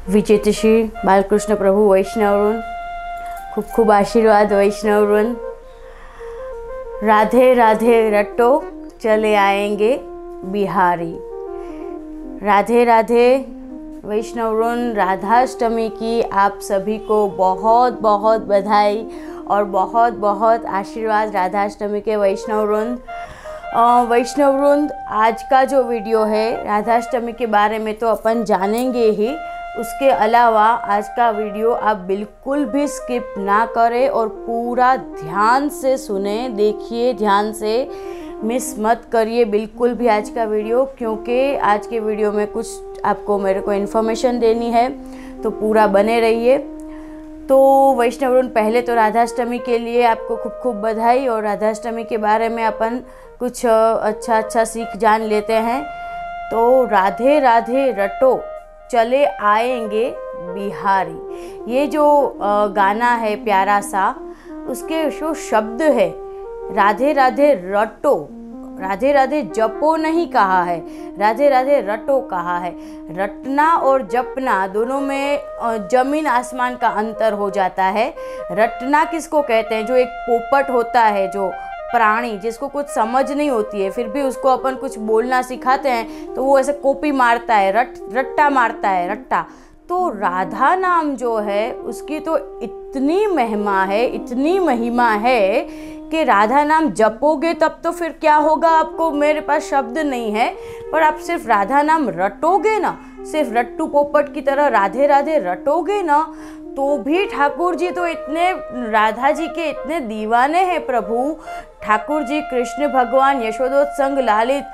विचित श्री बालकृष्ण प्रभु वैष्णववृंद, खूब खूब आशीर्वाद वैष्णववृंद। राधे राधे रटो चले आएंगे बिहारी। राधे राधे वैष्णववृंद। राधाष्टमी की आप सभी को बहुत बहुत बधाई और बहुत बहुत आशीर्वाद राधाष्टमी के वैष्णववृंद। वैष्णववृंद, आज का जो वीडियो है राधाष्टमी के बारे में तो अपन जानेंगे ही, उसके अलावा आज का वीडियो आप बिल्कुल भी स्किप ना करें और पूरा ध्यान से सुने, देखिए ध्यान से, मिस मत करिए बिल्कुल भी आज का वीडियो, क्योंकि आज के वीडियो में कुछ आपको मेरे को इन्फॉर्मेशन देनी है, तो पूरा बने रहिए। तो वैष्णववृंद, पहले तो राधाष्टमी के लिए आपको खूब खूब बधाई और राधाष्टमी के बारे में अपन कुछ अच्छा सीख जान लेते हैं। तो राधे राधे रटो चले आएंगे बिहारी, ये जो गाना है प्यारा सा, उसके जो शब्द है राधे राधे रटो, राधे राधे जपो नहीं कहा है, राधे राधे रटो कहा है। रटना और जपना दोनों में जमीन आसमान का अंतर हो जाता है। रटना किसको कहते हैं? जो एक पोपट होता है, जो प्राणी जिसको कुछ समझ नहीं होती है, फिर भी उसको अपन कुछ बोलना सिखाते हैं तो वो ऐसे कॉपी मारता है, रट्टा मारता है, रट्टा। तो राधा नाम जो है उसकी तो इतनी महिमा है, इतनी महिमा है कि राधा नाम जपोगे तब तो फिर क्या होगा, आपको मेरे पास शब्द नहीं है, पर आप सिर्फ राधा नाम रटोगे ना, सिर्फ रट्टू पोपट की तरह राधे राधे रटोगे ना, तो भी ठाकुर जी तो इतने, राधा जी के इतने दीवाने हैं प्रभु। ठाकुर जी कृष्ण भगवान यशोदोत्संग लालित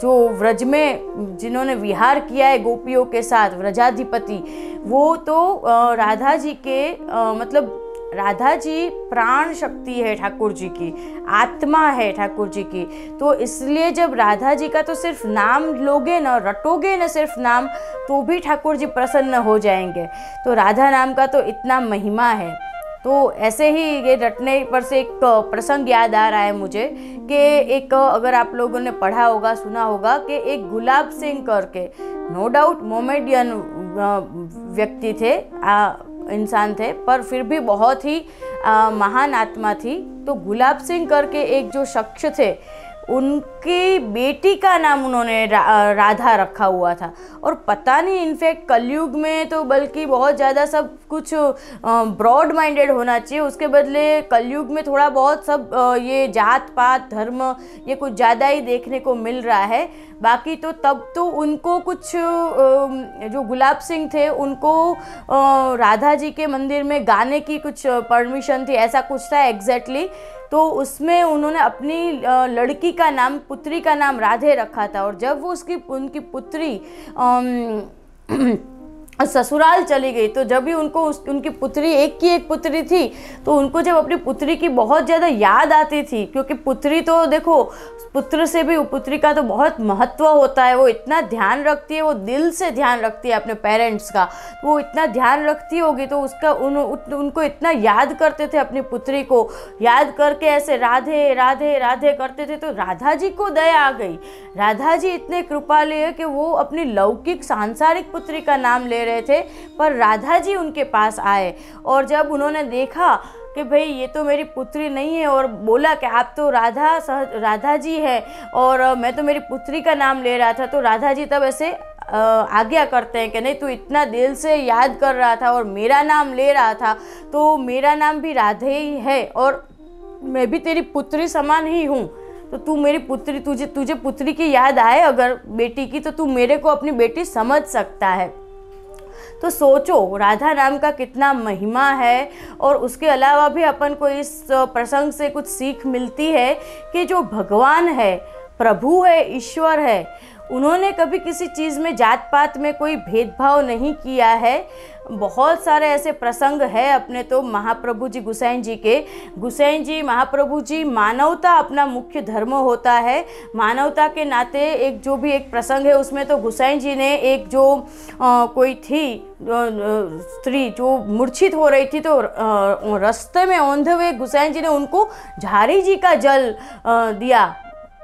जो व्रज में जिन्होंने विहार किया है गोपियों के साथ, व्रजाधिपति, वो तो राधा जी के मतलब राधा जी प्राण शक्ति है ठाकुर जी की, आत्मा है ठाकुर जी की। तो इसलिए जब राधा जी का तो सिर्फ नाम लोगे ना, रटोगे ना सिर्फ नाम, तो भी ठाकुर जी प्रसन्न हो जाएंगे। तो राधा नाम का तो इतना महिमा है। तो ऐसे ही ये रटने पर से एक प्रसंग याद आ रहा है मुझे कि एक, अगर आप लोगों ने पढ़ा होगा, सुना होगा कि एक गुलाब सिंह करके, नो डाउट मोमेडियन व्यक्ति थे, इंसान थे, पर फिर भी बहुत ही महान आत्मा थी। तो गुलाब सिंह करके एक जो शख्स थे, उनकी बेटी का नाम उन्होंने राधा रखा हुआ था। और पता नहीं, इनफैक्ट कलयुग में तो बल्कि बहुत ज़्यादा सब कुछ ब्रॉड माइंडेड होना चाहिए, उसके बदले कलयुग में थोड़ा बहुत सब ये जात पात धर्म ये कुछ ज़्यादा ही देखने को मिल रहा है। बाकी तो तब तो उनको कुछ जो गुलाब सिंह थे उनको राधा जी के मंदिर में गाने की कुछ परमिशन थी, ऐसा कुछ था एग्जैक्टली। तो उसमें उन्होंने अपनी लड़की का नाम, पुत्री का नाम राधे रखा था। और जब वो उनकी पुत्री ससुराल चली गई, तो जब भी उनकी पुत्री, एक की एक पुत्री थी, तो उनको जब अपनी पुत्री की बहुत ज़्यादा याद आती थी, क्योंकि पुत्री तो देखो, पुत्र से भी पुत्री का तो बहुत महत्व होता है, वो इतना ध्यान रखती है, वो दिल से ध्यान रखती है अपने पेरेंट्स का, तो वो इतना ध्यान रखती होगी, तो उसका उनको इतना याद करते थे, अपनी पुत्री को याद करके ऐसे राधे राधे राधे करते थे। तो राधा जी को दया आ गई, राधा जी इतने कृपालु है कि वो अपनी लौकिक सांसारिक पुत्री का नाम ले रहे थे, पर राधा जी उनके पास आए। और जब उन्होंने देखा कि भाई ये तो मेरी पुत्री नहीं है, और बोला कि आप तो राधा जी है और मैं तो मेरी पुत्री का नाम ले रहा था, तो राधा जी तब ऐसे आज्ञा करते हैं कि नहीं, तू इतना दिल से याद कर रहा था और मेरा नाम ले रहा था, तो मेरा नाम भी राधे ही है और मैं भी तेरी पुत्री समान ही हूँ, तो तू मेरी पुत्री, तुझे पुत्री की याद आए अगर बेटी की, तो तू मेरे को अपनी बेटी समझ सकता है। तो सोचो राधा नाम का कितना महिमा है। और उसके अलावा भी अपन को इस प्रसंग से कुछ सीख मिलती है कि जो भगवान है, प्रभु है, ईश्वर है, उन्होंने कभी किसी चीज़ में जात पात में कोई भेदभाव नहीं किया है। बहुत सारे ऐसे प्रसंग है अपने तो महाप्रभु जी गोसाई जी के, गोसाई जी महाप्रभु जी, मानवता अपना मुख्य धर्म होता है। मानवता के नाते एक जो भी एक प्रसंग है उसमें तो गोसाई जी ने एक जो कोई थी स्त्री जो मूर्छित हो रही थी, तो रास्ते में ऑन द वे गोसाई जी ने उनको झारी जी का जल दिया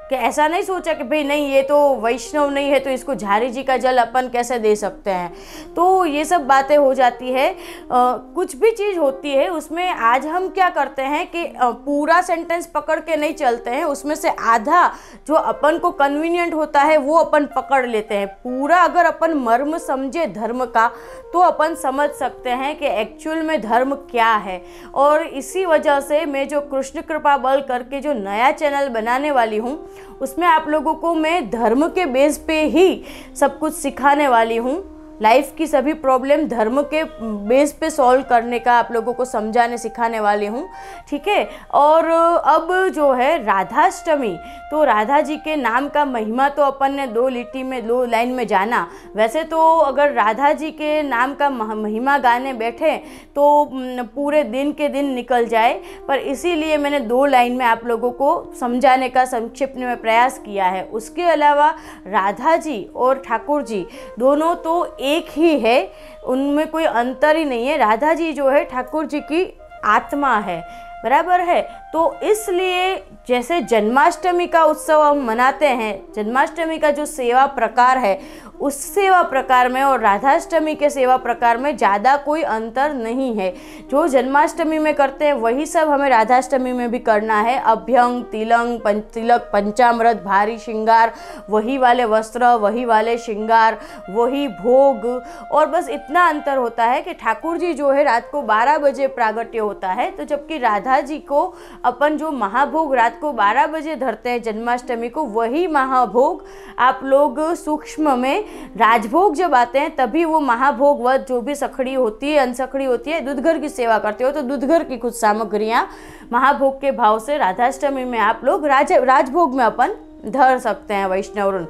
कि ऐसा नहीं सोचा कि भाई नहीं ये तो वैष्णव नहीं है तो इसको झारी जी का जल अपन कैसे दे सकते हैं। तो ये सब बातें हो जाती है। कुछ भी चीज़ होती है उसमें आज हम क्या करते हैं कि पूरा सेंटेंस पकड़ के नहीं चलते हैं, उसमें से आधा जो अपन को कन्वीनियंट होता है वो अपन पकड़ लेते हैं। पूरा अगर अपन मर्म समझे धर्म का तो अपन समझ सकते हैं कि एक्चुअल में धर्म क्या है। और इसी वजह से मैं जो कृष्ण कृपा बल करके जो नया चैनल बनाने वाली हूँ उसमें आप लोगों को मैं धर्म के बेस पे ही सब कुछ सिखाने वाली हूँ। लाइफ की सभी प्रॉब्लम धर्म के बेस पे सॉल्व करने का आप लोगों को समझाने सिखाने वाली हूँ, ठीक है। और अब जो है राधाष्टमी, तो राधा जी के नाम का महिमा तो अपन ने दो लाइन में जाना। वैसे तो अगर राधा जी के नाम का महिमा गाने बैठे तो पूरे दिन के दिन निकल जाए, पर इसीलिए मैंने 2 लाइन में आप लोगों को समझाने का संक्षिप्त में प्रयास किया है। उसके अलावा राधा जी और ठाकुर जी दोनों तो एक ही है, उनमें कोई अंतर ही नहीं है। राधा जी जो है ठाकुर जी की आत्मा है, बराबर है। तो इसलिए जैसे जन्माष्टमी का उत्सव हम मनाते हैं, जन्माष्टमी का जो सेवा प्रकार है उस सेवा प्रकार में और राधाष्टमी के सेवा प्रकार में ज़्यादा कोई अंतर नहीं है। जो जन्माष्टमी में करते हैं वही सब हमें राधाष्टमी में भी करना है। अभ्यंग, तिलक, पंचामृत, भारी श्रृंगार, वही वाले वस्त्र, वही वाले श्रृंगार, वही भोग, और बस इतना अंतर होता है कि ठाकुर जी जो है रात को 12 बजे प्रागट्य होता है, तो जबकि राधा जी को अपन जो महाभोग रात को 12 बजे धरते हैं जन्माष्टमी को, वही महाभोग आप लोग सूक्ष्म में राजभोग जब आते हैं तभी वो महाभोग व जो भी सखड़ी होती है, अनसखड़ी होती है, दूधघर की सेवा करते हो तो दूधघर की कुछ सामग्रियाँ महाभोग के भाव से राधाष्टमी में आप लोग राजभोग में अपन धर सकते हैं वैष्णव,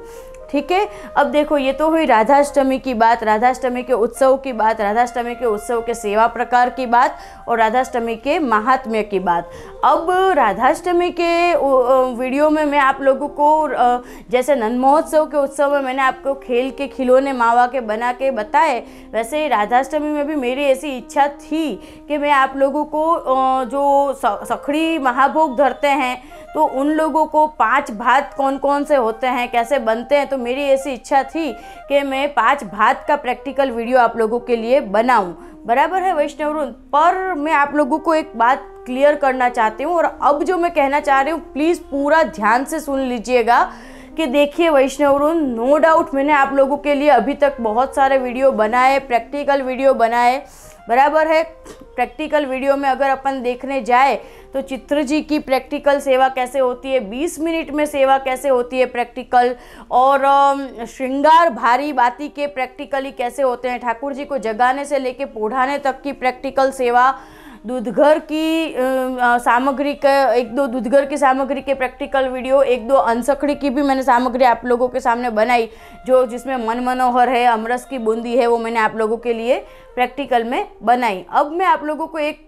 ठीक है। अब देखो ये तो हुई राधाष्टमी की बात, राधाष्टमी के उत्सव की बात, राधाष्टमी के उत्सव के सेवा प्रकार की बात और राधाष्टमी के महात्म्य की बात। अब राधाष्टमी के वीडियो में मैं आप लोगों को जैसे नंद महोत्सव के उत्सव में मैंने आपको खेल के खिलौने मावा के बना के बताए, वैसे ही राधाष्टमी में भी मेरी ऐसी इच्छा थी कि मैं आप लोगों को जो सखड़ी महाभोग धरते हैं तो उन लोगों को 5 भात कौन कौन से होते हैं, कैसे बनते हैं, तो मेरी ऐसी इच्छा थी कि मैं 5 भात का प्रैक्टिकल वीडियो आप लोगों के लिए बनाऊं, बराबर है वैष्णव। पर मैं आप लोगों को एक बात क्लियर करना चाहती हूँ और अब जो मैं कहना चाह रही हूँ प्लीज़ पूरा ध्यान से सुन लीजिएगा कि देखिए वैष्णव, नो डाउट मैंने आप लोगों के लिए अभी तक बहुत सारे वीडियो बनाए, प्रैक्टिकल वीडियो बनाए, बराबर है। प्रैक्टिकल वीडियो में अगर अपन देखने जाए तो चित्र जी की प्रैक्टिकल सेवा कैसे होती है, 20 मिनट में सेवा कैसे होती है प्रैक्टिकल, और श्रृंगार भारी बाती के प्रैक्टिकली कैसे होते हैं, ठाकुर जी को जगाने से लेके पोढ़ाने तक की प्रैक्टिकल सेवा, दूधघर की सामग्री का 1-2 दूधघर की सामग्री के प्रैक्टिकल वीडियो, 1-2 अनसखड़ी की भी मैंने सामग्री आप लोगों के सामने बनाई, जो जिसमें मन मनोहर है, अमरस की बूंदी है, वो मैंने आप लोगों के लिए प्रैक्टिकल में बनाई। अब मैं आप लोगों को एक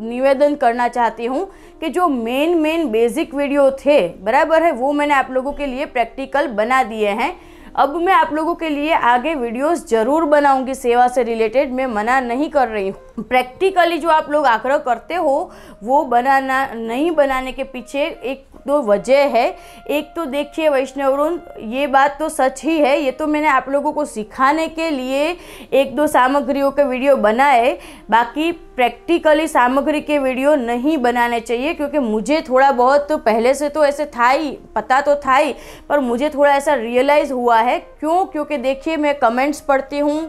निवेदन करना चाहती हूँ कि जो मेन बेसिक वीडियो थे, बराबर है, वो मैंने आप लोगों के लिए प्रैक्टिकल बना दिए हैं। अब मैं आप लोगों के लिए आगे वीडियोस जरूर बनाऊंगी सेवा से रिलेटेड, मैं मना नहीं कर रही हूँ। प्रैक्टिकली जो आप लोग आग्रह करते हो वो नहीं बनाने के पीछे 1-2 वजह है। एक तो देखिए वैष्णवरुन, ये बात तो सच ही है, ये तो मैंने आप लोगों को सिखाने के लिए 1-2 सामग्रियों के वीडियो बनाए, बाकी प्रैक्टिकली सामग्री के वीडियो नहीं बनाने चाहिए, क्योंकि मुझे थोड़ा बहुत तो पहले से तो ऐसे था ही, पता तो था ही, पर मुझे थोड़ा ऐसा रियलाइज़ हुआ है। क्योंकि देखिए मैं कमेंट्स पढ़ती हूँ,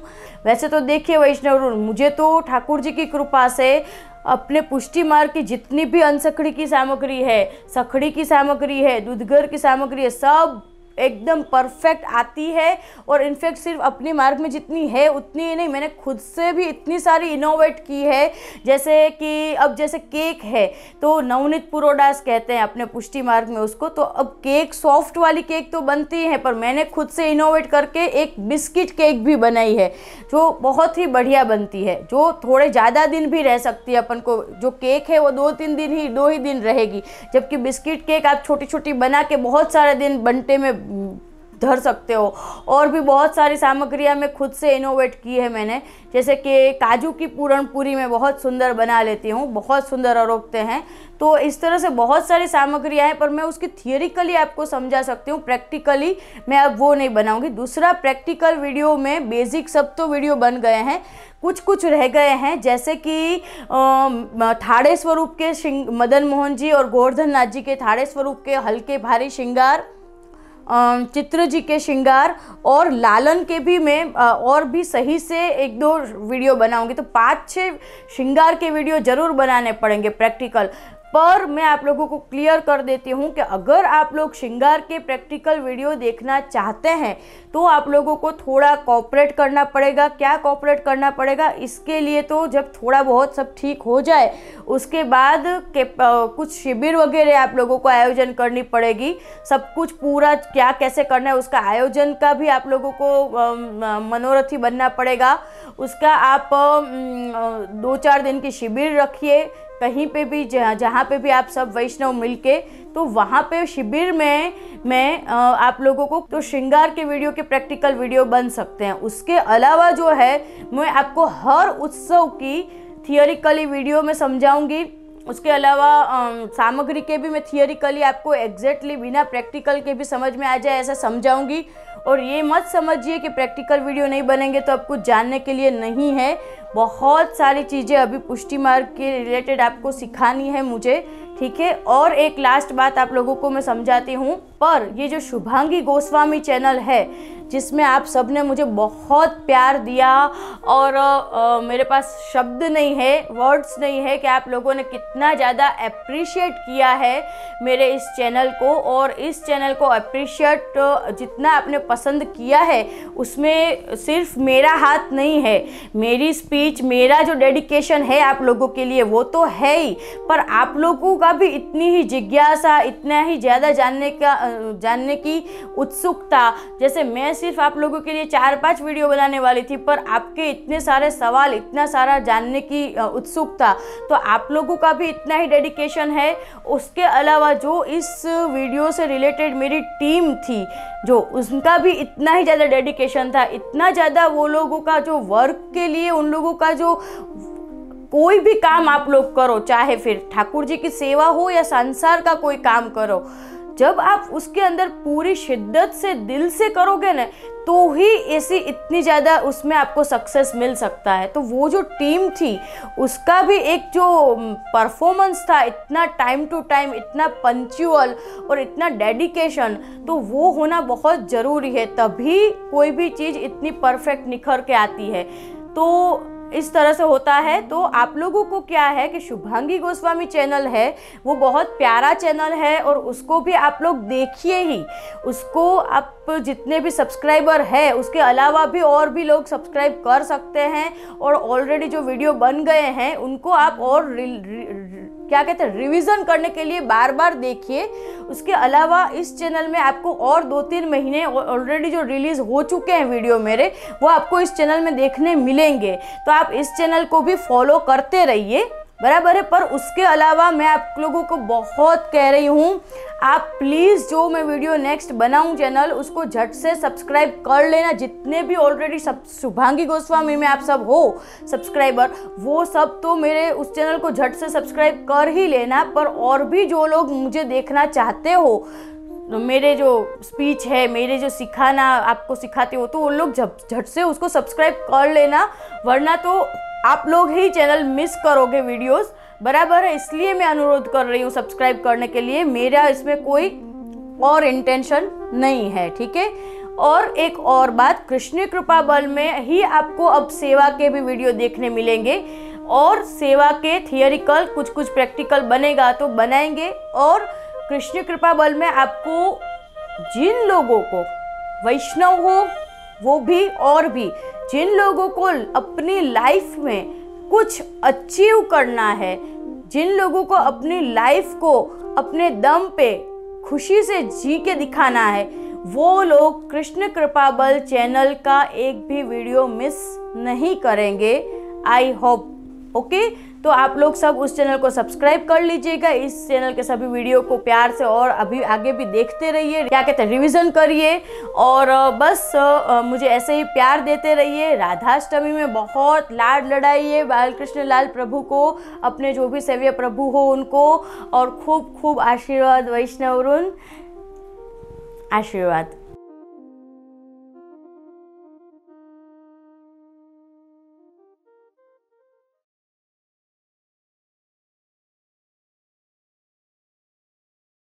वैसे तो देखिए वैष्णव, मुझे तो ठाकुर जी की कृपा से अपने पुष्टि मार्ग की जितनी भी अनसखड़ी की सामग्री है, सखड़ी की सामग्री है, दूधघर की सामग्री है, सब एकदम परफेक्ट आती है। और इनफैक्ट सिर्फ अपने मार्ग में जितनी है उतनी ही नहीं, मैंने खुद से भी इतनी सारी इनोवेट की है। जैसे कि अब जैसे केक है तो नवनीत पुरोडास कहते हैं अपने पुष्टि मार्ग में उसको, तो अब केक सॉफ्ट वाली केक तो बनती है, पर मैंने खुद से इनोवेट करके एक बिस्किट केक भी बनाई है जो बहुत ही बढ़िया बनती है, जो थोड़े ज़्यादा दिन भी रह सकती है। अपन को जो केक है वो 2 ही दिन रहेगी, जबकि बिस्किट केक आप छोटी छोटी बना के बहुत सारे दिन बंटे में धर सकते हो। और भी बहुत सारी सामग्रियाँ मैं खुद से इनोवेट की है मैंने, जैसे कि काजू की पूरण पूरी मैं बहुत सुंदर बना लेती हूँ, बहुत सुंदर अरोगते हैं। तो इस तरह से बहुत सारी सामग्रियाँ हैं, पर मैं उसकी थियोरिकली आपको समझा सकती हूँ, प्रैक्टिकली मैं अब वो नहीं बनाऊँगी। दूसरा, प्रैक्टिकल वीडियो में बेसिक सब तो वीडियो बन गए हैं, कुछ कुछ रह गए हैं, जैसे कि थाड़े स्वरूप के मदन मोहन जी और गोवर्धन नाथ जी के थाड़े स्वरूप के हल्के भारी श्रृंगार, चित्र जी के श्रृंगार और लालन के भी मैं और भी सही से 1-2 वीडियो बनाऊंगी। तो 5-6 श्रृंगार के वीडियो ज़रूर बनाने पड़ेंगे प्रैक्टिकल। पर मैं आप लोगों को क्लियर कर देती हूँ कि अगर आप लोग श्रृंगार के प्रैक्टिकल वीडियो देखना चाहते हैं तो आप लोगों को थोड़ा कोऑपरेट करना पड़ेगा। क्या कोऑपरेट करना पड़ेगा? इसके लिए तो जब थोड़ा बहुत सब ठीक हो जाए उसके बाद के कुछ शिविर वगैरह आप लोगों को आयोजन करनी पड़ेगी। सब कुछ पूरा क्या कैसे करना है उसका आयोजन का भी आप लोगों को मनोरथी बनना पड़ेगा। उसका आप 2-4 दिन की शिविर रखिए कहीं पे भी, जहाँ पे भी आप सब वैष्णव मिलके, तो वहाँ पे शिविर में मैं आप लोगों को तो श्रृंगार के वीडियो के प्रैक्टिकल वीडियो बन सकते हैं। उसके अलावा जो है मैं आपको हर उत्सव की थियोरिकली वीडियो में समझाऊंगी। उसके अलावा सामग्री के भी मैं थियोरिकली आपको एग्जैक्टली बिना प्रैक्टिकल के भी समझ में आ जाए ऐसा समझाऊंगी। और ये मत समझिए कि प्रैक्टिकल वीडियो नहीं बनेंगे तो अब कुछ जानने के लिए नहीं है। बहुत सारी चीज़ें अभी पुष्टि मार्ग के रिलेटेड आपको सिखानी है मुझे, ठीक है। और एक लास्ट बात आप लोगों को मैं समझाती हूँ, पर ये जो शुभांगी गोस्वामी चैनल है जिसमें आप सब ने मुझे बहुत प्यार दिया और मेरे पास शब्द नहीं है, वर्ड्स नहीं है कि आप लोगों ने कितना ज़्यादा अप्रिशिएट किया है मेरे इस चैनल को। और इस चैनल को अप्रिशिएट जितना आपने पसंद किया है उसमें सिर्फ मेरा हाथ नहीं है, मेरी स्पीच, मेरा जो डेडिकेशन है आप लोगों के लिए वो तो है ही, पर आप लोगों का भी इतनी ही जिज्ञासा, इतना ही ज़्यादा जानने की उत्सुकता। जैसे मैं सिर्फ आप लोगों के लिए 4-5 वीडियो बनाने वाली थी, पर आपके इतने सारे सवाल, इतना सारा जानने की उत्सुकता, तो आप लोगों का भी इतना ही डेडिकेशन है। उसके अलावा जो इस वीडियो से रिलेटेड मेरी टीम थी जो, उनका भी इतना ही ज़्यादा डेडिकेशन था, इतना ज़्यादा वो लोगों का जो वर्क के लिए, उन लोगों का जो कोई भी काम आप लोग करो, चाहे फिर ठाकुर जी की सेवा हो या संसार का कोई काम करो, जब आप उसके अंदर पूरी शिद्दत से दिल से करोगे ना तो ही ऐसी इतनी ज़्यादा उसमें आपको सक्सेस मिल सकता है। तो वो जो टीम थी उसका भी एक जो परफॉर्मेंस था, इतना टाइम टू टाइम, इतना पंक्चुअल और इतना डेडिकेशन, तो वो होना बहुत ज़रूरी है, तभी कोई भी चीज़ इतनी परफेक्ट निखर के आती है। तो इस तरह से होता है। तो आप लोगों को क्या है कि शुभांगी गोस्वामी चैनल है वो बहुत प्यारा चैनल है और उसको भी आप लोग देखिए ही। उसको आप जितने भी सब्सक्राइबर है उसके अलावा भी और भी लोग सब्सक्राइब कर सकते हैं, और ऑलरेडी जो वीडियो बन गए हैं उनको आप और क्या कहते हैं रिवीजन करने के लिए बार बार देखिए। उसके अलावा इस चैनल में आपको और 2-3 महीने ऑलरेडी जो रिलीज़ हो चुके हैं वीडियो मेरे, वो आपको इस चैनल में देखने मिलेंगे। तो आप इस चैनल को भी फॉलो करते रहिए, बराबर है। पर उसके अलावा मैं आप लोगों को बहुत कह रही हूँ, आप प्लीज़ जो मैं वीडियो नेक्स्ट बनाऊँ चैनल, उसको झट से सब्सक्राइब कर लेना। जितने भी ऑलरेडी शुभांगी गोस्वामी में आप सब हो सब्सक्राइबर, वो सब तो मेरे उस चैनल को झट से सब्सक्राइब कर ही लेना। पर और भी जो लोग मुझे देखना चाहते हो, मेरे जो स्पीच है, मेरे जो सिखाना आपको सिखाते हो, तो वो लोग झट से उसको सब्सक्राइब कर लेना, वरना तो आप लोग ही चैनल मिस करोगे वीडियोस, बराबर है। इसलिए मैं अनुरोध कर रही हूँ सब्सक्राइब करने के लिए, मेरा इसमें कोई और इंटेंशन नहीं है, ठीक है। और एक और बात, कृष्ण कृपा बल में ही आपको अब सेवा के भी वीडियो देखने मिलेंगे, और सेवा के थियोरिकल कुछ कुछ प्रैक्टिकल बनेगा तो बनाएंगे। और कृष्ण कृपा बल में आपको जिन लोगों को वैष्णव हो वो भी, और भी जिन लोगों को अपनी लाइफ में कुछ अचीव करना है, जिन लोगों को अपनी लाइफ को अपने दम पे खुशी से जी के दिखाना है, वो लोग कृष्ण कृपा बल चैनल का एक भी वीडियो मिस नहीं करेंगे। I hope. ओके, तो आप लोग सब उस चैनल को सब्सक्राइब कर लीजिएगा। इस चैनल के सभी वीडियो को प्यार से और अभी आगे भी देखते रहिए, क्या कहते हैं, रिवीजन करिए और बस मुझे ऐसे ही प्यार देते रहिए। राधाष्टमी में बहुत लाड लड़ाइए बाल कृष्ण लाल प्रभु को, अपने जो भी सेव्य प्रभु हो उनको, और खूब खूब आशीर्वाद वैष्णव ऋण, आशीर्वाद।